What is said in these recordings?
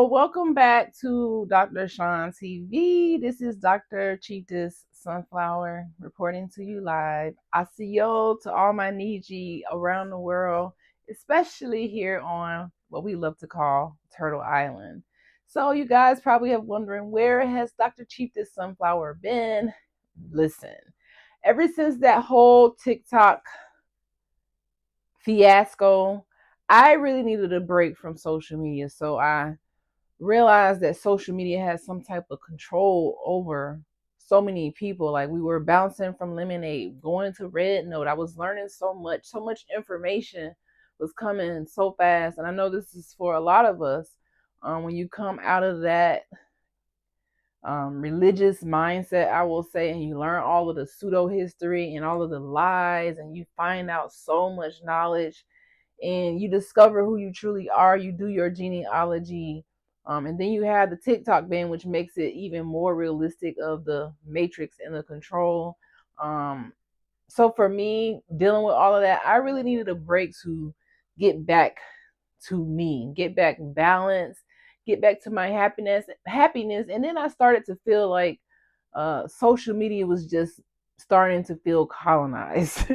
Welcome back to Dr. Sean TV. This is Dr. Cheetah's Sunflower reporting to you live. Asiyo to all my Niiji around the world, especially here on what we love to call Turtle Island. So you guys probably have wondering, where has Dr. Cheetah's Sunflower been? Listen, ever since that whole TikTok fiasco, I really needed a break from social media. So I realized that social media has some type of control over so many people. Like, we were bouncing from Lemonade, going to Red Note. I was learning so much information was coming so fast. And I know this is for a lot of us. When you come out of that religious mindset, I will say, and you learn all of the pseudo history and all of the lies, and you find out so much knowledge, and you discover who you truly are. You do your genealogy, and then you have the TikTok ban, which makes it even more realistic of the matrix and the control. So for me, dealing with all of that, I really needed a break to get back to me, get back balance, get back to my happiness. And then I started to feel like social media was just starting to feel colonized.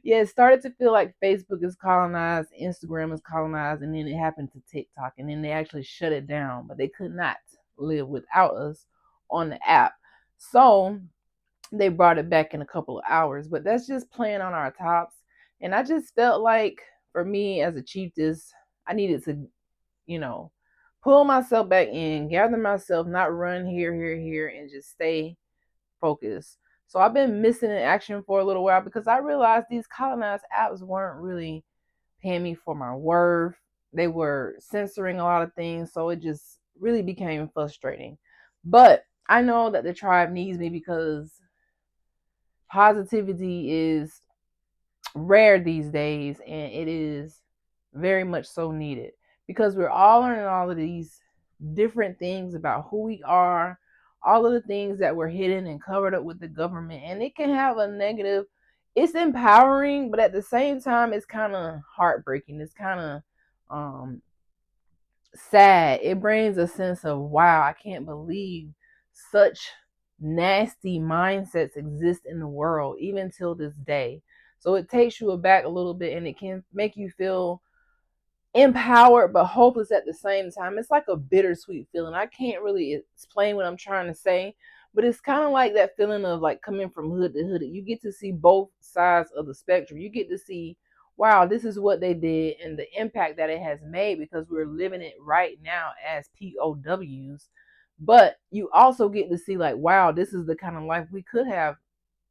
Yeah, it started to feel like Facebook is colonized, Instagram is colonized, and then it happened to TikTok, and then they actually shut it down, but they could not live without us on the app. So they brought it back in a couple of hours, but that's just playing on our tops. And I just felt like, for me as a chiefess, I needed to, you know, pull myself back in, gather myself, not run here, and just stay focused. So I've been missing in action for a little while because I realized these colonized apps weren't really paying me for my worth. They were censoring a lot of things, so it just really became frustrating. But I know that the tribe needs me because positivity is rare these days, and it is very much so needed because we're all learning all of these different things about who we are, all of the things that were hidden and covered up with the government. And it can have a negative, it's empowering, but at the same time it's kind of heartbreaking. It's kind of sad. It brings a sense of, wow, I can't believe such nasty mindsets exist in the world, even till this day. So it takes you aback a little bit, and it can make you feel empowered but hopeless at the same time. It's like a bittersweet feeling. I can't really explain what I'm trying to say, but it's kind of like that feeling of like coming from hood to hood. You get to see both sides of the spectrum. You get to see, wow, this is what they did and the impact that it has made because we're living it right now as POWs. But you also get to see, like, wow, this is the kind of life we could have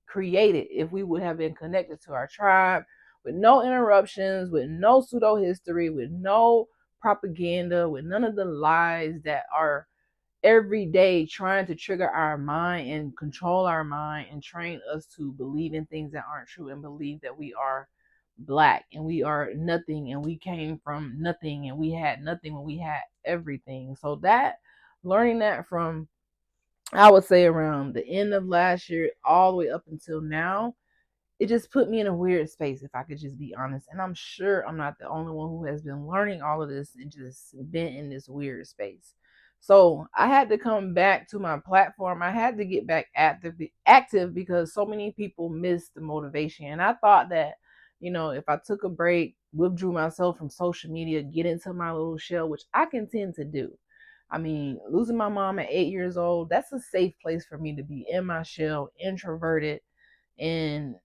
created if we would have been connected to our tribe, with no interruptions, with no pseudo history, with no propaganda, with none of the lies that are every day trying to trigger our mind and control our mind and train us to believe in things that aren't true, and believe that we are black and we are nothing and we came from nothing and we had nothing when we had everything. So that, learning that from, I would say, around the end of last year all the way up until now, it just put me in a weird space, if I could just be honest. And I'm sure I'm not the only one who has been learning all of this and just been in this weird space. So I had to come back to my platform. I had to get back active because so many people missed the motivation. And I thought that, if I took a break, withdrew myself from social media, get into my little shell, which I can tend to do. I mean, losing my mom at 8 years old, that's a safe place for me to be, in my shell, introverted, and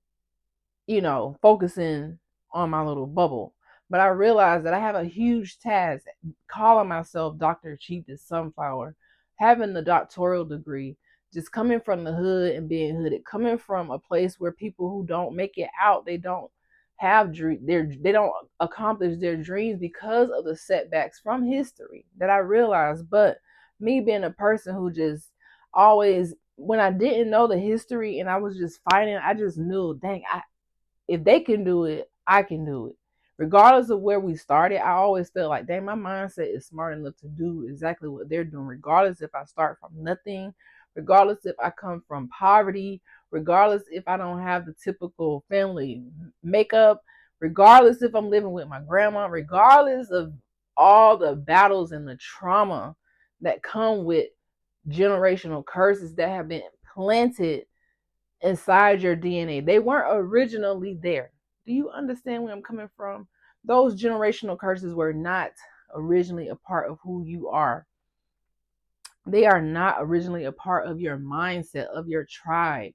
focusing on my little bubble. But I realized that I have a huge task calling myself Dr. Chief the Sunflower, having the doctoral degree, just coming from the hood and being hooded, coming from a place where people who don't make it out, they don't have they don't accomplish their dreams because of the setbacks from history that I realized. But me being a person who just always, when I didn't know the history and I was just fighting, I just knew, dang, if they can do it, I can do it. Regardless of where we started, I always felt like, dang, my mindset is smart enough to do exactly what they're doing, regardless if I start from nothing, regardless if I come from poverty, regardless if I don't have the typical family makeup, regardless if I'm living with my grandma, regardless of all the battles and the trauma that come with generational curses that have been planted inside your DNA. They weren't originally there. Do you understand where I'm coming from? Those generational curses were not originally a part of who you are. They are not originally a part of your mindset, of your tribe,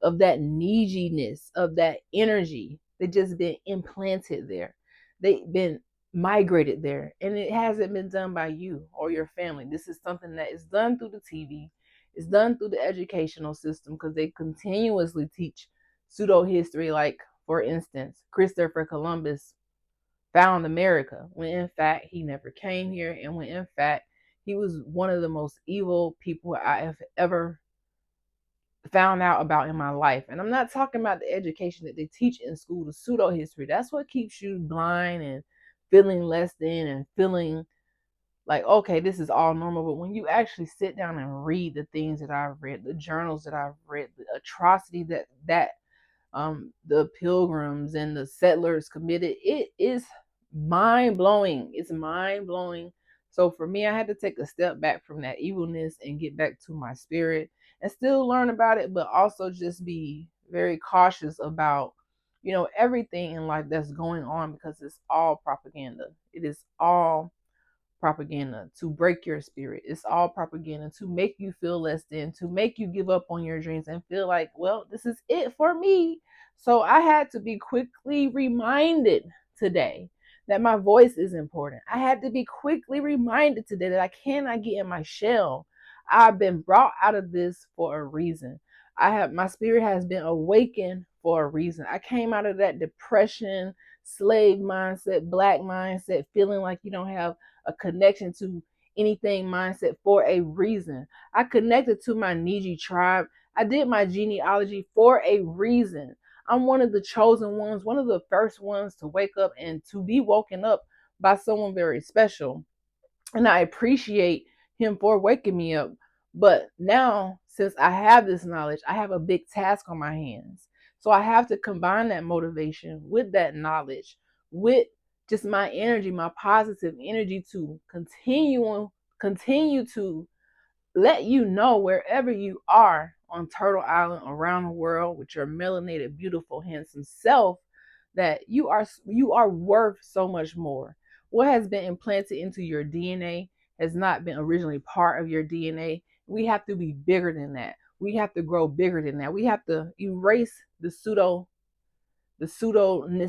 of that Niiji-ness, of that energy. They just been implanted there. They've been migrated there. And it hasn't been done by you or your family. This is something that is done through the TV. It's done through the educational system because they continuously teach pseudo history. Like, for instance, Christopher Columbus found America when in fact he never came here, and when in fact he was one of the most evil people I have ever found out about in my life. And I'm not talking about the education that they teach in school, the pseudo history. That's what keeps you blind and feeling less than and feeling like, okay, this is all normal. But when you actually sit down and read the things that I've read, the journals that I've read, the atrocity that the pilgrims and the settlers committed, it is mind blowing. It's mind blowing. So for me, I had to take a step back from that evilness and get back to my spirit and still learn about it, but also just be very cautious about, everything in life that's going on, because it's all propaganda. It is all propaganda to break your spirit. It's all propaganda to make you feel less than, to make you give up on your dreams and feel like, well, this is it for me. So I had to be quickly reminded today that my voice is important. I had to be quickly reminded today that I cannot get in my shell. I've been brought out of this for a reason. My spirit has been awakened for a reason. I came out of that depression, slave mindset, black mindset, feeling like you don't have a connection to anything mindset for a reason. I connected to my Niiji tribe. I did my genealogy for a reason. I'm one of the chosen ones, one of the first ones to wake up and to be woken up by someone very special. And I appreciate him for waking me up. But now, since I have this knowledge, I have a big task on my hands. So I have to combine that motivation with that knowledge, with just my energy, my positive energy, to continue to let you know, wherever you are on Turtle Island, around the world, with your melanated, beautiful, handsome self, that you are worth so much more. What has been implanted into your DNA has not been originally part of your DNA. We have to be bigger than that. We have to grow bigger than that. We have to erase the pseudo-ness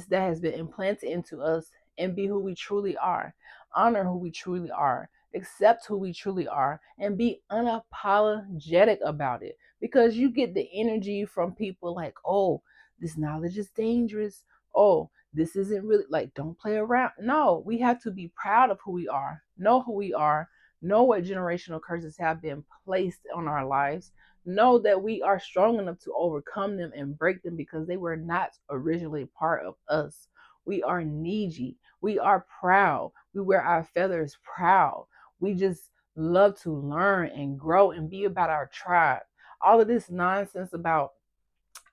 that has been implanted into us and be who we truly are. Honor who we truly are. Accept who we truly are and be unapologetic about it. Because you get the energy from people like, oh, this knowledge is dangerous. Oh, this isn't really, like, don't play around. No, we have to be proud of who we are, know who we are, know what generational curses have been placed on our lives, know that we are strong enough to overcome them and break them, because they were not originally part of us. We are Niiji. We are proud. We wear our feathers proud. We just love to learn and grow and be about our tribe. All of this nonsense about,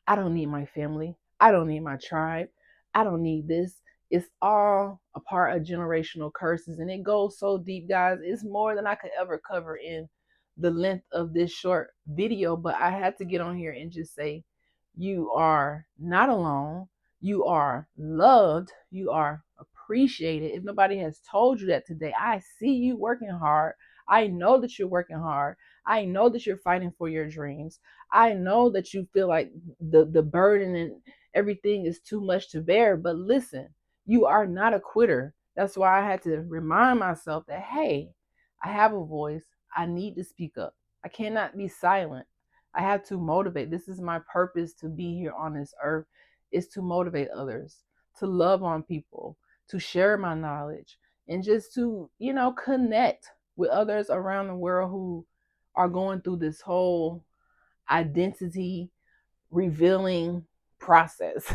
I don't need my family, I don't need my tribe, I don't need this. It's all a part of generational curses, and it goes so deep, guys. It's more than I could ever cover in the length of this short video, but I had to get on here and just say, you are not alone. You are loved. You are appreciated. If nobody has told you that today, I see you working hard. I know that you're working hard. I know that you're fighting for your dreams. I know that you feel like the burden and everything is too much to bear. But listen, you are not a quitter. That's why I had to remind myself that, hey, I have a voice. I need to speak up. I cannot be silent. I have to motivate. This is my purpose to be here on this earth, is to motivate others, to love on people, to share my knowledge, and just to, connect with others around the world who are going through this whole identity revealing process.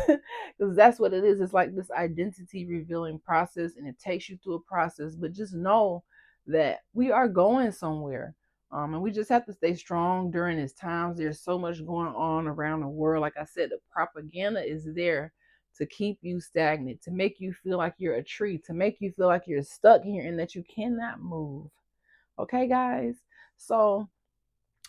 Because that's what it is. It's like this identity revealing process, and it takes you through a process. But just know that we are going somewhere. And we just have to stay strong during these times. There's so much going on around the world. Like I said, the propaganda is there to keep you stagnant, to make you feel like you're a tree, to make you feel like you're stuck here and that you cannot move. Okay, guys? So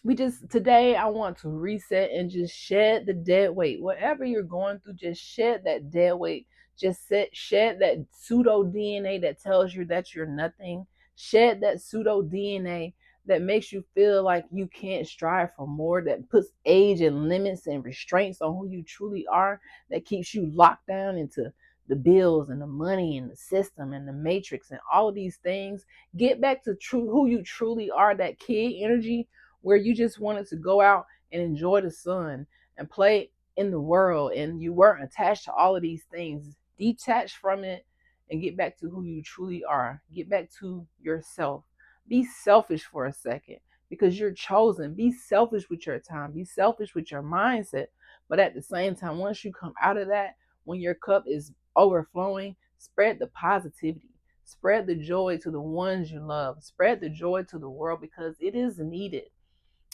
we just today I want to reset and just shed the dead weight. Whatever you're going through, just shed that dead weight. Just shed that pseudo DNA that tells you that you're nothing. Shed that pseudo DNA that makes you feel like you can't strive for more, that puts age and limits and restraints on who you truly are, that keeps you locked down into the bills and the money and the system and the matrix and all of these things. Get back to true who you truly are, that kid energy where you just wanted to go out and enjoy the sun and play in the world, and you weren't attached to all of these things. Detach from it and get back to who you truly are. Get back to yourself. Be selfish for a second because you're chosen. Be selfish with your time. Be selfish with your mindset. But at the same time, once you come out of that, when your cup is overflowing, spread the positivity. Spread the joy to the ones you love. Spread the joy to the world because it is needed.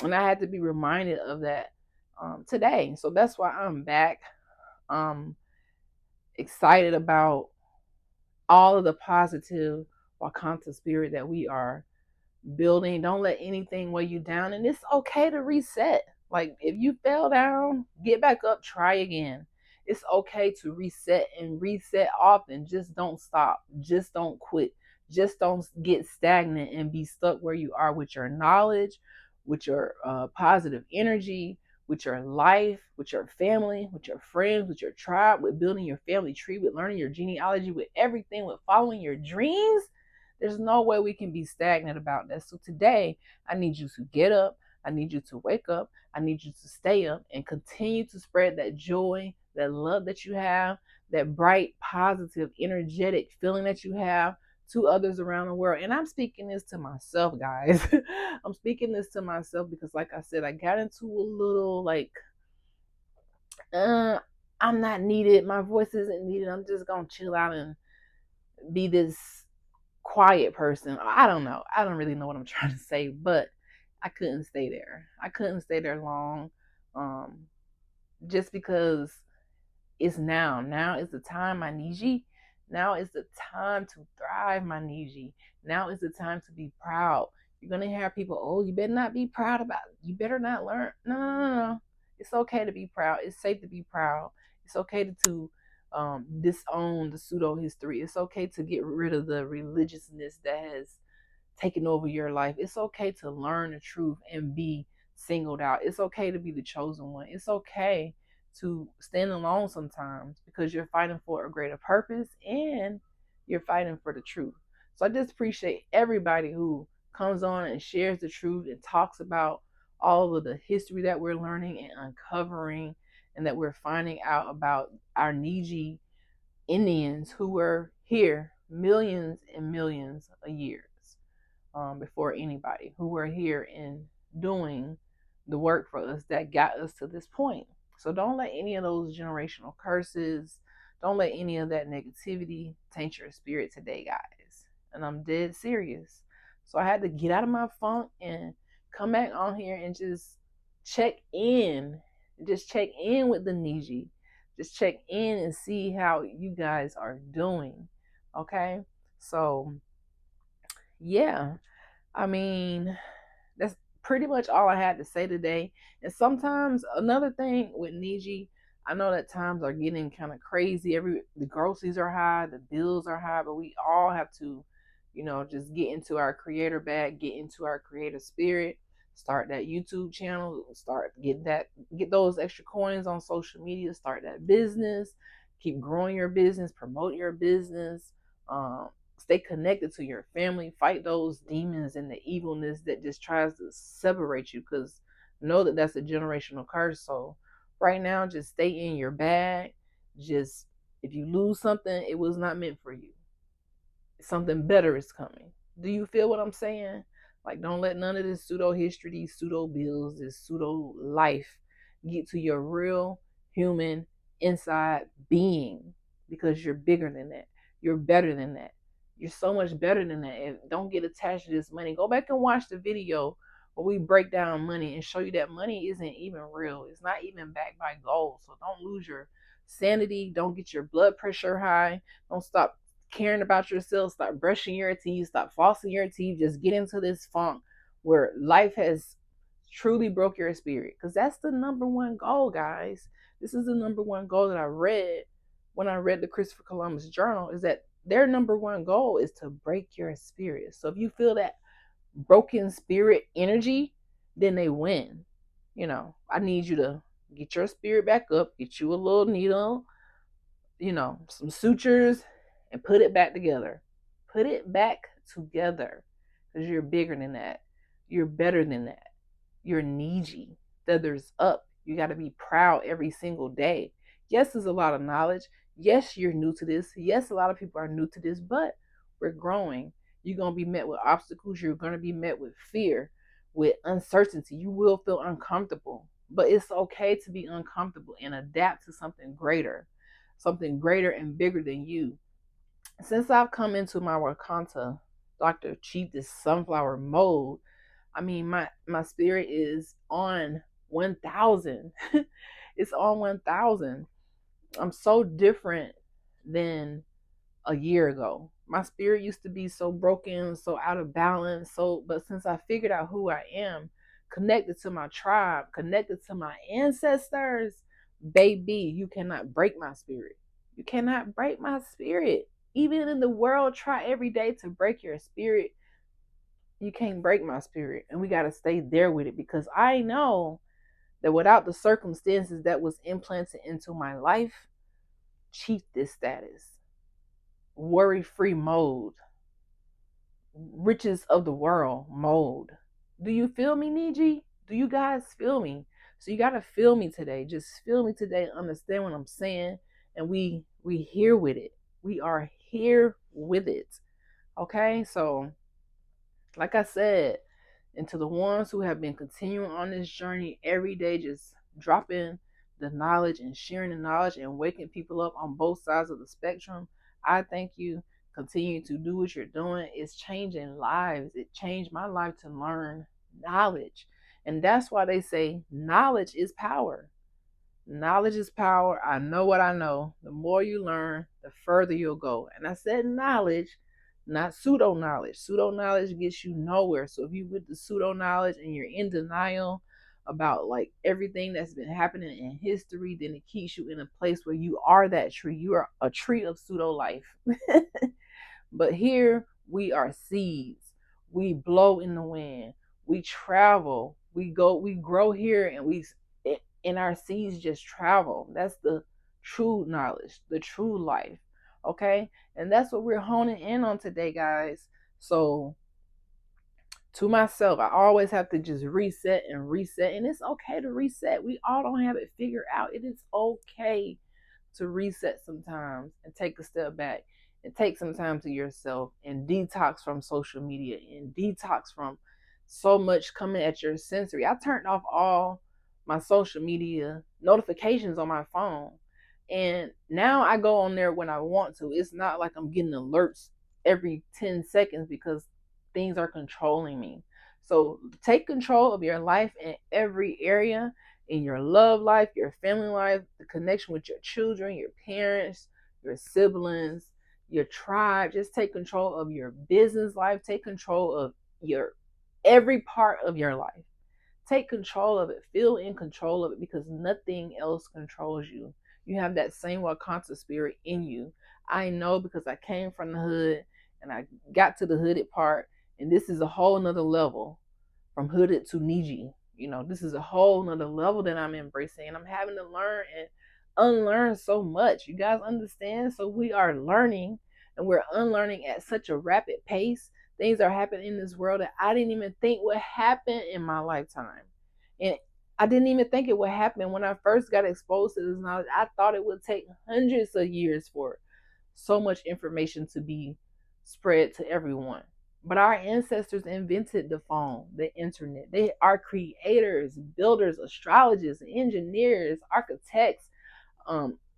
And I had to be reminded of that today. So that's why I'm back, um, excited about all of the positive Wakanta spirit that we are building. Don't let anything weigh you down, and it's okay to reset. Like if you fell down, get back up, try again. It's okay to reset and reset often. Just don't stop. Just don't quit. Just don't get stagnant and be stuck where you are with your knowledge, with your positive energy, with your life, with your family, with your friends, with your tribe, with building your family tree, with learning your genealogy, with everything, with following your dreams. There's no way we can be stagnant about that. So today, I need you to get up. I need you to wake up. I need you to stay up and continue to spread that joy, that love that you have, that bright, positive, energetic feeling that you have to others around the world. And I'm speaking this to myself, guys. I'm speaking this to myself because, like I said, I got into a little like, uh, I'm not needed. My voice isn't needed. I'm just going to chill out and be this quiet person. I don't know. I don't really know what I'm trying to say, but I couldn't stay there. I couldn't stay there long. Um, just because it's now. Now is the time, my Niiji. Now is the time to thrive, my Niiji. Now is the time to be proud. You're gonna have people, oh, you better not be proud about it. You better not learn. No, no, no, no. It's okay to be proud. It's safe to be proud. It's okay to disown the pseudo history. It's okay to get rid of the religiousness that has taken over your life. It's okay to learn the truth and be singled out. It's okay to be the chosen one. It's okay to stand alone sometimes because you're fighting for a greater purpose and you're fighting for the truth. So I just appreciate everybody who comes on and shares the truth and talks about all of the history that we're learning and uncovering and that we're finding out about our Niiji Indians who were here millions and millions of years before anybody, who were here and doing the work for us that got us to this point. So don't let any of those generational curses, don't let any of that negativity taint your spirit today, guys. And I'm dead serious. So I had to get out of my funk and come back on here and just check in. Just check in with the Niiji. Just check in and see how you guys are doing. Okay? So yeah, I mean, that's pretty much all I had to say today. And sometimes another thing with Niiji, I know that times are getting kind of crazy. The groceries are high, the bills are high, but we all have to, just get into our creator bag, get into our creative spirit, start that YouTube channel, get those extra coins on social media, start that business, keep growing your business, promote your business. Stay connected to your family, fight those demons and the evilness that just tries to separate you, because know that that's a generational curse. So right now, just stay in your bag. Just, if you lose something, it was not meant for you. Something better is coming. Do you feel what I'm saying? Like, don't let none of this pseudo history, these pseudo bills, this pseudo life get to your real human inside being, because you're bigger than that. You're better than that. You're so much better than that. And don't get attached to this money. Go back and watch the video where we break down money and show you that money isn't even real. It's not even backed by gold. So don't lose your sanity. Don't get your blood pressure high. Don't stop caring about yourself. Stop brushing your teeth. Stop flossing your teeth. Just get into this funk where life has truly broke your spirit. Because that's the number one goal, guys. This is the number one goal that I read when I read the Christopher Columbus Journal, is that their number one goal is to break your spirit. So if you feel that broken spirit energy, then they win. I need you to get your spirit back up, get you a little needle, some sutures, and put it back together. Put it back together, because you're bigger than that. You're better than that. You're Niiji. Feathers up. You got to be proud every single day. Yes, there's a lot of knowledge. Yes, you're new to this. Yes, a lot of people are new to this, but we're growing. You're going to be met with obstacles. You're going to be met with fear, with uncertainty. You will feel uncomfortable, but it's okay to be uncomfortable and adapt to something greater and bigger than you. Since I've come into my Wakanta, Dr. Chief, this sunflower mode, I mean, my spirit is on 1,000. It's on 1,000. I'm so different than a year ago. My spirit used to be so broken, so out of balance. But since I figured out who I am, connected to my tribe, connected to my ancestors, baby, you cannot break my spirit. You cannot break my spirit. Even in the world, try every day to break your spirit. You can't break my spirit. And we got to stay there with it, because I know that without the circumstances that was implanted into my life, chief this status, worry-free mode, riches of the world mode. Do you feel me, Niiji? Do you guys feel me? So you got to feel me today. Just feel me today. Understand what I'm saying. And we here with it. We are here with it. Okay? So like I said, and to the ones who have been continuing on this journey every day, just dropping the knowledge and sharing the knowledge and waking people up on both sides of the spectrum, I thank you. Continue to do what you're doing. It's changing lives. It changed my life to learn knowledge. And that's why they say knowledge is power. Knowledge is power. I know what I know. The more you learn, the further you'll go. And I said knowledge, not pseudo knowledge. Pseudo knowledge gets you nowhere. So if you with the pseudo knowledge and you're in denial about like everything that's been happening in history, then it keeps you in a place where you are that tree. You are a tree of pseudo life. But here we are seeds. We blow in the wind. We travel. We grow here, and our seeds just travel. That's the true knowledge, the true life. Okay? And that's what we're honing in on today, guys. So to myself, I always have to just reset and reset. And it's okay to reset. We all don't have it figured out. It is okay to reset sometimes and take a step back and take some time to yourself and detox from social media and detox from so much coming at your sensory. I turned off all my social media notifications on my phone, and now I go on there when I want to. It's not like I'm getting alerts every 10 seconds because things are controlling me. So take control of your life in every area, in your love life, your family life, the connection with your children, your parents, your siblings, your tribe. Just take control of your business life. Take control of your every part of your life. Take control of it. Feel in control of it, because nothing else controls you. You have that same Wakanta spirit in you. I know, because I came from the hood and I got to the hooded part, and this is a whole nother level from hooded to Niiji. This is a whole nother level that I'm embracing, and I'm having to learn and unlearn so much. You guys understand? So we are learning and we're unlearning at such a rapid pace. Things are happening in this world that I didn't even think would happen in my lifetime. And I didn't even think it would happen when I first got exposed to this knowledge. I thought it would take hundreds of years for so much information to be spread to everyone. But our ancestors invented the phone, the internet. They are creators, builders, astrologers, engineers, architects,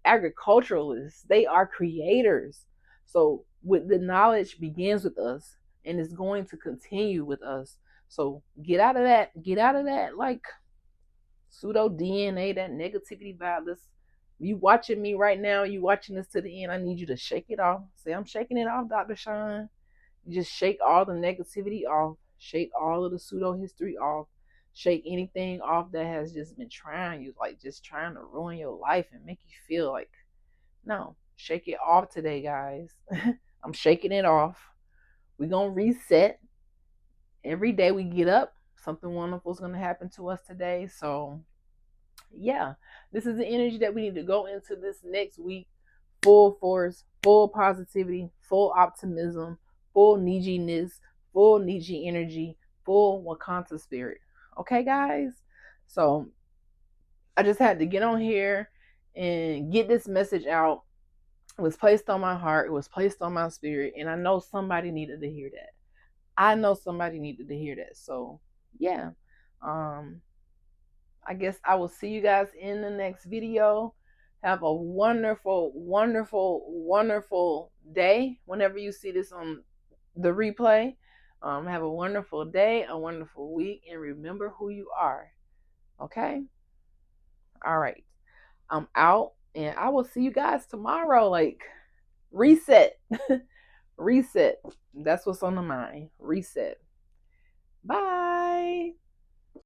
agriculturalists. They are creators. So with the knowledge begins with us and is going to continue with us. So get out of that like pseudo DNA, that negativity vibe. You watching me right now, you watching this to the end, I need you to shake it off. Say, I'm shaking it off, Dr. Sean. You just shake all the negativity off Shake all of the pseudo history off. Shake anything off that has just been just trying to ruin your life and make you feel like, no, shake it off today, guys. I'm shaking it off. We're going to reset. Every day we get up, something wonderful is going to happen to us today. So, yeah, this is the energy that we need to go into this next week. Full force, full positivity, full optimism, full Niiji-ness, full Niiji energy, full Wakanda spirit. Okay, guys? So I just had to get on here and get this message out. It was placed on my heart. It was placed on my spirit. And I know somebody needed to hear that. I know somebody needed to hear that. So, yeah. I guess I will see you guys in the next video. Have a wonderful, wonderful, wonderful day whenever you see this on the replay. Have a wonderful day, a wonderful week, and remember who you are. Okay? All right. I'm out, and I will see you guys tomorrow. Like, reset. Reset. That's what's on the mind. Reset. Bye.